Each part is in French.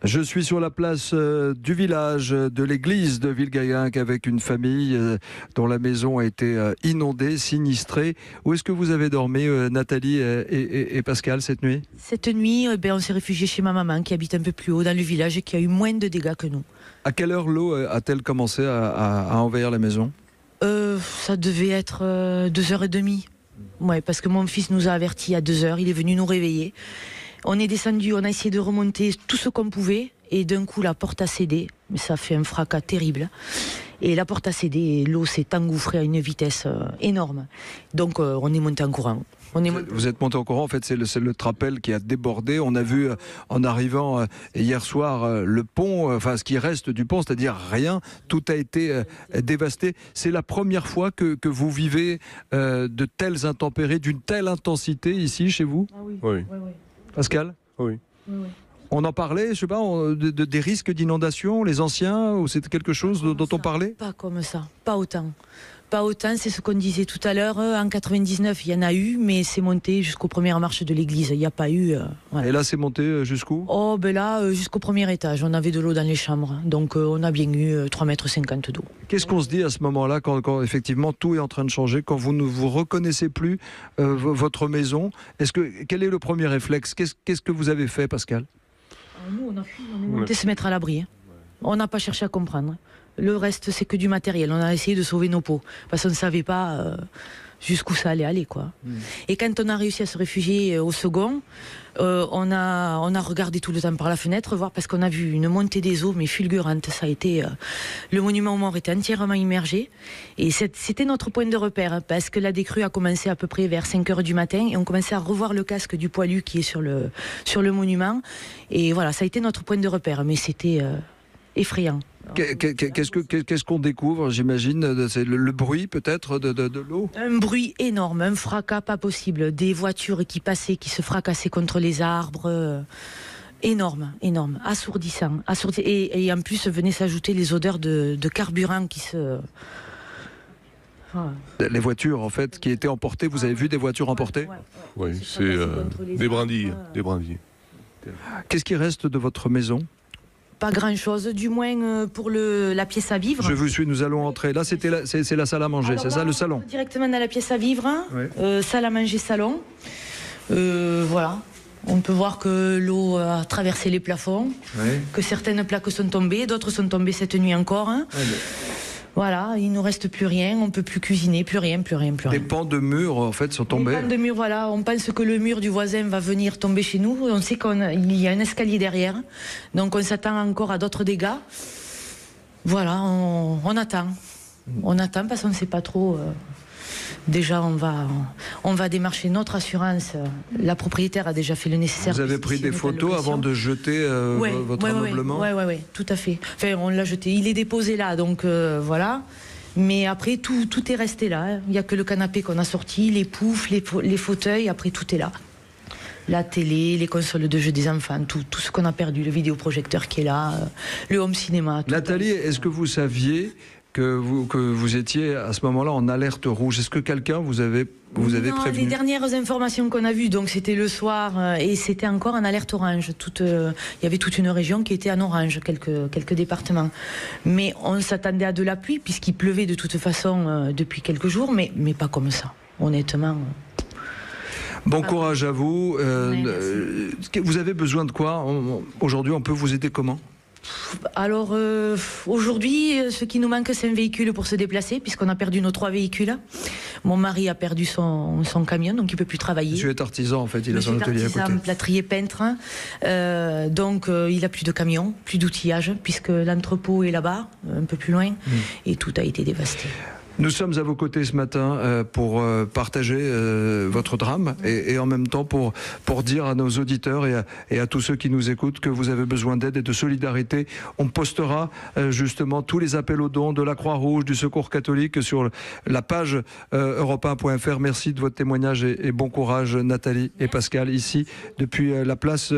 Je suis sur la place du village de l'église de Villegayenc avec une famille dont la maison a été inondée, sinistrée. Où est-ce que vous avez dormi, Nathalie et Pascal, cette nuit? Cette nuit, on s'est réfugié chez ma maman qui habite un peu plus haut dans le village et qui a eu moins de dégâts que nous. À quelle heure l'eau a-t-elle commencé à envahir la maison? Ça devait être 2h30. Ouais, parce que mon fils nous a avertis à 2h, il est venu nous réveiller. On est descendu, on a essayé de remonter tout ce qu'on pouvait et d'un coup la porte a cédé, mais ça a fait un fracas terrible. Et la porte a cédé et l'eau s'est engouffrée à une vitesse énorme. Donc on est monté en courant. Vous êtes monté en courant, en fait c'est le Trapel qui a débordé. On a vu en arrivant hier soir le pont, enfin ce qui reste du pont, c'est-à-dire rien, tout a été dévasté. C'est la première fois que vous vivez de telles intempéries, d'une telle intensité ici chez vous? Ah oui. Oui. Oui. Pascal? Oui. On en parlait, je sais pas, des risques d'inondation, les anciens, ou c'était quelque chose dont on parlait? Pas comme ça, pas autant. Pas autant, c'est ce qu'on disait tout à l'heure. En 99, il y en a eu, mais c'est monté jusqu'aux premières marches de l'église. Il n'y a pas eu... voilà. Et là, c'est monté jusqu'où? Oh, ben là, jusqu'au premier étage. On avait de l'eau dans les chambres. Donc, on a bien eu 3,50 m d'eau. Qu'est-ce qu'on se dit à ce moment-là, quand effectivement tout est en train de changer, quand vous ne vous reconnaissez plus votre maison? Quel est le premier réflexe? Qu'est-ce que vous avez fait, Pascal? Nous, on a fui, on est monté se mettre à l'abri. On n'a pas cherché à comprendre. Le reste, c'est que du matériel. On a essayé de sauver nos pots. Parce qu'on ne savait pas jusqu'où ça allait aller, quoi. Et quand on a réussi à se réfugier au second, on a regardé tout le temps par la fenêtre, voir, parce qu'on a vu une montée des eaux, mais fulgurante. Ça a été... le monument aux morts était entièrement immergé. Et c'était notre point de repère, hein, parce que la décrue a commencé à peu près vers 5 h du matin, et on commençait à revoir le casque du poilu qui est sur le monument. Et voilà, ça a été notre point de repère, mais c'était effrayant. Qu'est-ce qu'on découvre, j'imagine? C'est le bruit peut-être de l'eau? Un bruit énorme, un fracas pas possible, des voitures qui passaient, qui se fracassaient contre les arbres, énorme, assourdissant. Et en plus venaient s'ajouter les odeurs de carburant qui se... Les voitures en fait qui étaient emportées, vous avez vu des voitures emportées? Oui, c'est des brindilles. Qu'est-ce qui reste de votre maison? Pas grand-chose, du moins pour la pièce à vivre. Je vous suis, nous allons entrer. Là, c'est la salle à manger, c'est ça, le salon? Directement dans la pièce à vivre, oui. Salle à manger, salon. Voilà. On peut voir que l'eau a traversé les plafonds, oui. Que certaines plaques sont tombées, d'autres sont tombées cette nuit encore. Hein. Oui, voilà, il ne nous reste plus rien, on ne peut plus cuisiner, plus rien. Des pans de murs, en fait, sont tombés. Des pans de murs, voilà. On pense que le mur du voisin va venir tomber chez nous. On sait qu'il y a un escalier derrière. Donc, on s'attend encore à d'autres dégâts. Voilà, on attend. On attend parce qu'on ne sait pas trop... Déjà, on va démarcher notre assurance. La propriétaire a déjà fait le nécessaire. Vous avez pris des photos avant de jeter votre ameublement? Oui, tout à fait. Enfin, on l'a jeté. Il est déposé là, donc voilà. Mais après, tout est resté là. Hein. Il n'y a que le canapé qu'on a sorti, les poufs, les fauteuils. Après, tout est là. La télé, les consoles de jeux des enfants, tout ce qu'on a perdu, le vidéoprojecteur qui est là, le home cinéma. Nathalie, est-ce que vous saviez que vous étiez à ce moment-là en alerte rouge? Est-ce que quelqu'un vous avez prévenu? Les dernières informations qu'on a vues, donc c'était le soir et c'était encore en alerte orange. Il y avait toute une région qui était en orange, quelques départements. Mais on s'attendait à de la pluie puisqu'il pleuvait de toute façon depuis quelques jours, mais pas comme ça, honnêtement. Bon courage à vous. Vous avez besoin de quoi? Aujourd'hui, on peut vous aider comment? Alors aujourd'hui, ce qui nous manque, c'est un véhicule pour se déplacer, puisqu'on a perdu nos 3 véhicules. Mon mari a perdu son camion, donc il ne peut plus travailler. Monsieur est artisan, en fait, il a son atelier à côté. Plâtrier peintre, donc il n'a plus de camion, plus d'outillage, puisque l'entrepôt est là-bas, un peu plus loin, et tout a été dévasté. Nous sommes à vos côtés ce matin pour partager votre drame et en même temps pour dire à nos auditeurs et à tous ceux qui nous écoutent que vous avez besoin d'aide et de solidarité. On postera justement tous les appels aux dons de la Croix-Rouge, du Secours catholique sur la page europe1.fr. Merci de votre témoignage et bon courage Nathalie et Pascal ici depuis la place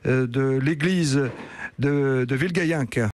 de l'église de Villegayenc.